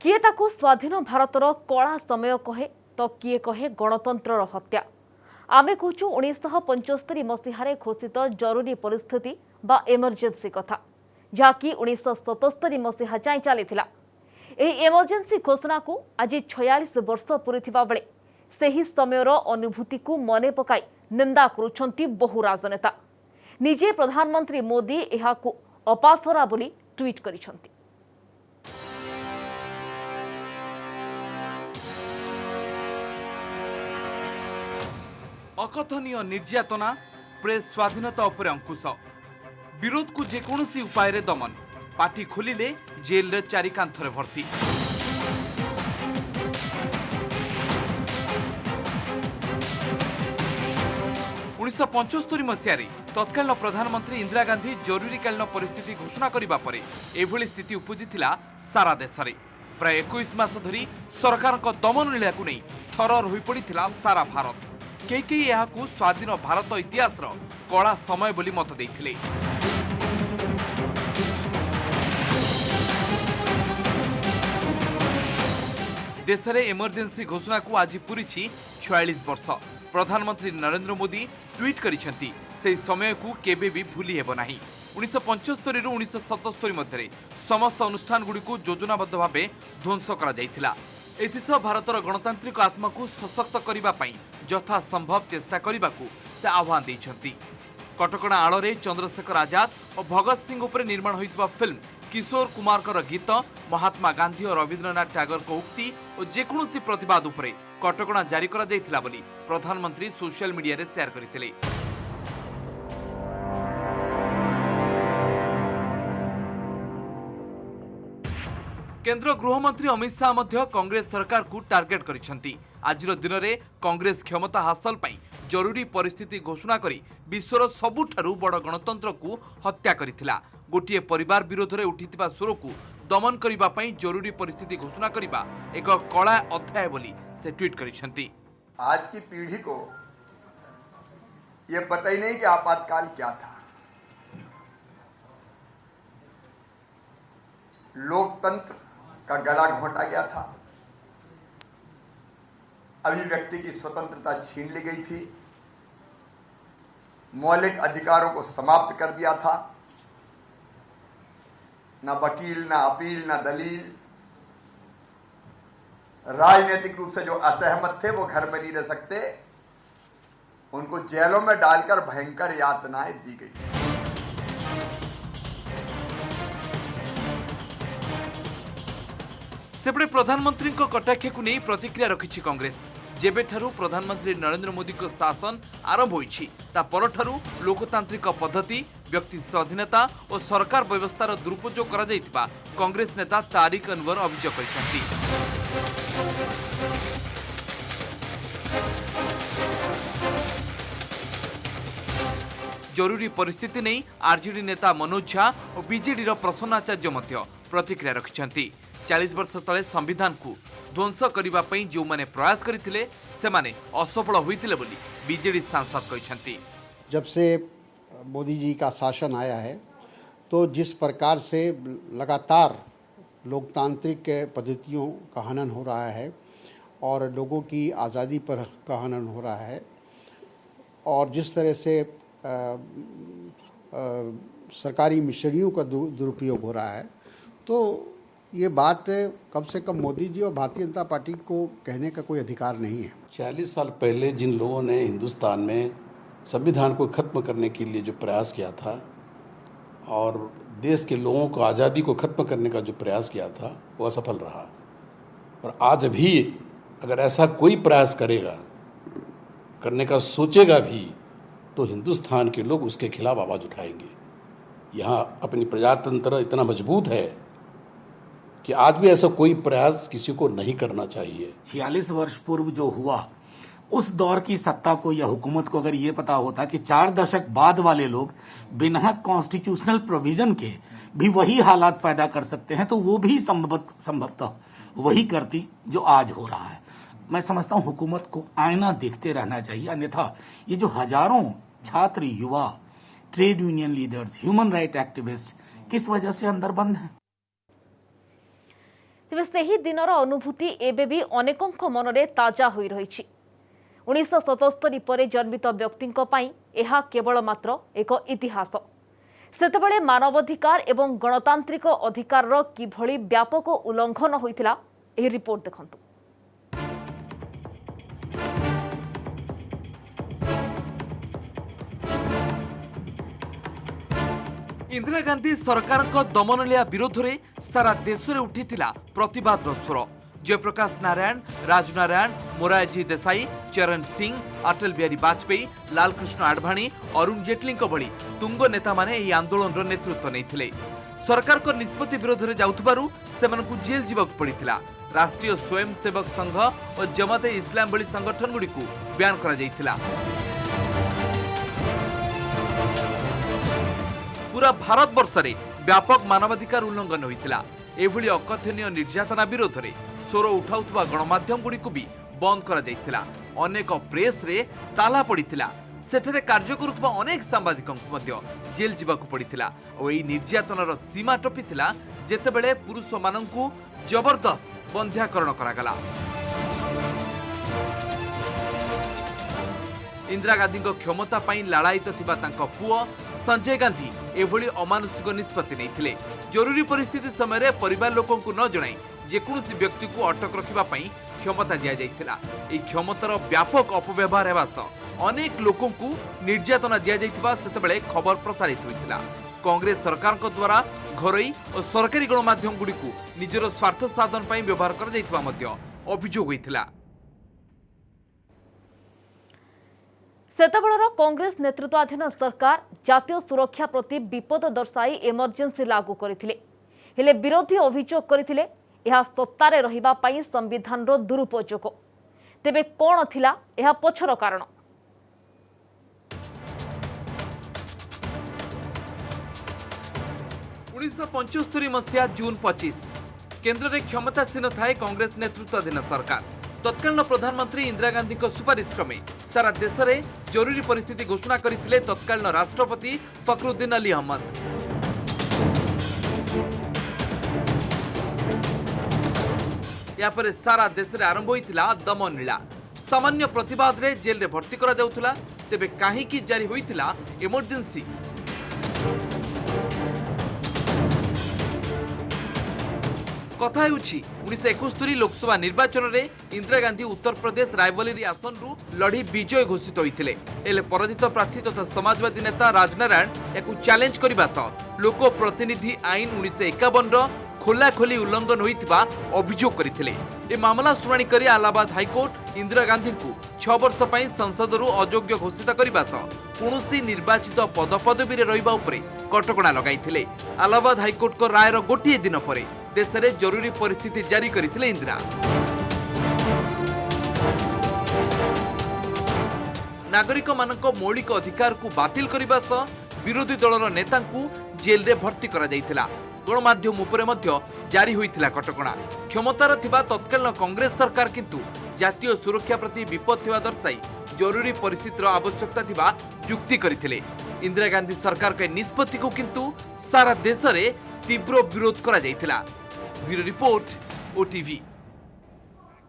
किए ताकू स्वाधीन भारतर कला समय कहे तो किए कहे गणतंत्र हत्या। आमे कहूँ 1975 मसीह घोषित जरूरी परिस्थिति बा एमरजेंसी कथा जहाँकि 1977 मसीहा जाए चली एमरजेंसी घोषणा को आज 46 वर्ष पूरी बेले सही समयर अनुभूति को मने पकाई निंदा करुछंती बहु राजनेता। निजे प्रधानमंत्री मोदी एहाकू अपासरा बोली ट्वीट करिछंती। अकथनीय निर्यातना, प्रेस स्वाधीनता उपर अंकुश, विरोध को जेकोसी उपाय रे दमन, पार्टी खोलिले जेल रे चारि कांथरे भर्ती। उन्नीस 1975 मसीह तत्कालीन प्रधानमंत्री इंदिरा गांधी जरूरीकालीन परिस्थिति घोषणा करबा परे एभली स्थिति उपजिथिला सारा देश रे। प्राय 21 मास धरी सरकार को दमन लीला को नहीं थरर होई पड़िथिला सारा भारत। कई यहाकू स्वाधीन भारत इतिहास कला समय बोली मत देइथिले। देश में इमरजेंसी घोषणा को आज पूरी 46 वर्ष। प्रधानमंत्री नरेंद्र मोदी ट्वीट करिसेंती से समय को केबे भी भूली हेब नाही। 1975 रु 1977 मध्य समस्त अनुष्ठान गुड़ी को योजनाबद्ध भाव ध्वंस करा जायथिला। एथिसह भारतर गणतांत्रिक आत्मा को सशक्त करने यथा संभव चेष्टा करने को से आह्वान देइछंती। कटकणा आड़े चंद्रशेखर आजाद और भगत सिंह उपर निर्माण होइतबा फिल्म किशोर कुमार कर गीत, महात्मा गांधी और रवींद्रनाथ टैगोर को उक्ति और जेकोसी प्रतिवाद उपरे कटकणा जारी करा जायथिला बोली प्रधानमंत्री सोशल मीडिया रे शेयर करथिले। केंद्र गृहमंत्री अमित शाह मध्य कांग्रेस सरकार को टार्गेट करिसेंती। आजिर दिन में कांग्रेस क्षमता हासिल पाई जरूरी परिस्थिति घोषणा करी विश्वर सबुठारु बड़ गणतंत्र को हत्या करिथिला। गोटिए परिवार विरोध में उठिथिबा स्वर को दमन करिबा पाई जरूरी परिस्थिति घोषणा करिबा एक कला अध्याय बोली से ट्वीट करिसेंती। आज की पीढ़ी को यह पता ही नहीं कि आपातकाल क्या था। लोकतंत्र का गला घोंटा गया था, अभिव्यक्ति की स्वतंत्रता छीन ली गई थी, मौलिक अधिकारों को समाप्त कर दिया था। ना वकील, ना अपील, ना दलील। राजनीतिक रूप से जो असहमत थे वो घर में नहीं रह सकते, उनको जेलों में डालकर भयंकर यातनाएं दी गई। सेपटे प्रधानमंत्री कटाक्ष को नहीं प्रतिक्रिया रखी कांग्रेस। जेबेठारु प्रधानमंत्री नरेंद्र मोदी को शासन आरंभ होइछि ता परठारु लोकतांत्रिक पद्धति, व्यक्ति स्वाधीनता और सरकार व्यवस्थार दुरुपयोग करा जायतिबा कांग्रेस नेता तारिक अनवर अभियोग करिसेंती। जरूरी परिस्थिति नहीं आरजेडी नेता मनोज झा और बीजेडी प्रसन्न आचार्य मध्य प्रतिक्रिया रखिछंती। 40 वर्ष तले संविधान को ध्वंस करने जो मैंने प्रयास करते सेमाने असफल होइतिले बोली बीजेडी सांसद कहते। जब से मोदी जी का शासन आया है तो जिस प्रकार से लगातार लोकतांत्रिक पद्धतियों का हनन हो रहा है और लोगों की आज़ादी पर का हनन हो रहा है और जिस तरह से सरकारी मिशनरियों का दुरुपयोग हो रहा है, तो ये बात कम से कम मोदी जी और भारतीय जनता पार्टी को कहने का कोई अधिकार नहीं है। 40 साल पहले जिन लोगों ने हिंदुस्तान में संविधान को खत्म करने के लिए जो प्रयास किया था और देश के लोगों को आज़ादी को खत्म करने का जो प्रयास किया था वो असफल रहा। और आज भी अगर ऐसा कोई प्रयास करेगा, करने का सोचेगा भी, तो हिंदुस्तान के लोग उसके खिलाफ आवाज़ उठाएंगे। यहाँ अपनी प्रजातंत्र इतना मजबूत है कि आज भी ऐसा कोई प्रयास किसी को नहीं करना चाहिए। 46 वर्ष पूर्व जो हुआ, उस दौर की सत्ता को या हुकूमत को अगर ये पता होता कि 4 दशक बाद वाले लोग बिना कॉन्स्टिट्यूशनल प्रोविजन के भी वही हालात पैदा कर सकते हैं, तो वो भी संभवतः वही करती जो आज हो रहा है। मैं समझता हूँ हुकूमत को आईना देखते रहना चाहिए, अन्यथा ये जो हजारों छात्र, युवा, trade union leaders, human right activist किस वजह से अंदर बंद हैं। तेबे सही दिनर अनुभूति एबे भी अनेकों मनरे ताजा होई रहिछि। 1977 पर जन्मित व्यक्तिंको पई एहा केवल मात्र एक इतिहास। सेतबेले मानवाधिकार एवं गणतांत्रिक अधिकार किभली व्यापक उल्लंघन होइतिला एही रिपोर्ट देखंतु। इंदिरा गांधी सरकार दमन लीला विरोध में सारा देश में उठीथिला प्रतिवाद स्वर। जयप्रकाश नारायण, राजनारायण, मोरारजी देसाई, चरण सिंह, अटल बिहारी वाजपेयी, लालकृष्ण आडवाणी, अरुण जेटली भली तुंग नेता माने एही आंदोलन नेतृत्व नहीं। सरकार को निष्पत्ति विरोध में जाउथबारु सेमानकु जेल जीवाक पड़िथिला। राष्ट्रीय स्वयंसेवक संघ और जमाते इस्लाम भली संगठन गुड़ी ब्यान करा जाइथिला। पूरा भारत वर्ष में व्यापक मानवाधिकार उल्लंघन होइतिला। एभली अकथनीय निर्यातना विरोध में स्वर उठाउथबा गणमाध्यम गुड़ी भी बंद करा जाइतिला। अनेक प्रेस रे ताला पड़ितिला। सेठरे कार्य करुथबा अनेक सांबादिकଙ୍କୁ मध्य जेल जीवाकु पड़ितिला और एही निर्यातनार सीमा टपितिला जेतेबेले पुरुष माननकु जबरदस्त बंध्याकरण करागला। इंदिरा गांधी क्षमता पाई लालायित थिबा तांको पुओ संजय गांधी एभली अमानुषिक निष्पत्ति नहीं। जरूरी परिस्थिति समय परिवार लोकों को न जणाई जेकोसी व्यक्ति को अटक रखिबा पई क्षमता दिया जाइथिला। एही क्षमतार व्यापक अपव्यवहार हेबा सह अनेक लोकों को निर्यातना दिया जाइथिबा सेतेबेले खबर प्रसारित होइथिला। कांग्रेस सरकार द्वारा घरोई और सरकारी गणमाध्यम गुड़ी को निजर स्वार्थ साधन पई व्यवहार कर जाइथिबा मध्य अभियोग होइथिला। सेतबेलर कांग्रेस नेतृत्वाधीन सरकार जातीय सुरक्षा प्रति विपद दर्शाई इमरजेंसी लागू करथिले। हेले विरोधी अभियोग करथिले यह सत्तारे रहिबा पई संविधानर दुरुपयोग। तेबे कोन थिला यह पछर कारण? मसीहा जून 25 केन्द्र में क्षमतासीन थाए कांग्रेस नेतृत्वाधीन सरकार। तत्कालीन प्रधानमंत्री इंदिरा गांधी सुपारिश क्रमे सारा देश में जरूरी परिस्थिति घोषणा करथिले तत्कालीन राष्ट्रपति फखरुद्दीन अली अहमद। यापर सारा देश में आरंभ होइतिला दमन लीला। सामान्य प्रतिवाद रे जेल रे भर्ती करा जाउथुला। तेबे काहीकि जारी होइतिला इमरजेंसी? कथा हेउछि 1971 लोकसभा निर्वाचन में इंदिरा गांधी उत्तर प्रदेश रायबरेली आसन रु लड़ी विजय घोषित होइतिले। एले पराजित प्रार्थी तथा समाजवादी नेता राजनारायण याकु चैलेंज करबा सह लोक प्रतिनिधि आईन 1951 खोलाखोली उल्लंघन होइतिबा अभियोग करथिले। ए मामला शुनानी करी इलाहाबाद हाईकोर्ट इंदिरा गांधी को 6 वर्ष पई संसद रु अयोग्य घोषित करबा सह कोनोसी निर्वाचित पदपदवी रे रहिबा उपरे कटकणा लगाइथिले। इलाहाबाद हाईकोर्ट को रायर गोटिए दिन परे देश में जरूरी परिस्थिति जारी करथिले इंदिरा। नागरिक मानक मौलिक अधिकार को बातिल करबा सह विरोधी दलर नेता जेल रे भर्ती करा जाइथिला। गणमाध्यम उपरे मध्य जारी होइथिला कटकणा। क्षमतार थिबा तत्कालीन कांग्रेस सरकार किंतु जातीय सुरक्षा प्रति विपद थिबा दर्शाई जरूरी परिस्थितिर आवश्यकता थिबा युक्ति करथिले। इंदिरा गांधी सरकार के निष्पत्ति को किंतु सारा देश में तीव्र विरोध करा जाइथिला। Bureau report, OTV.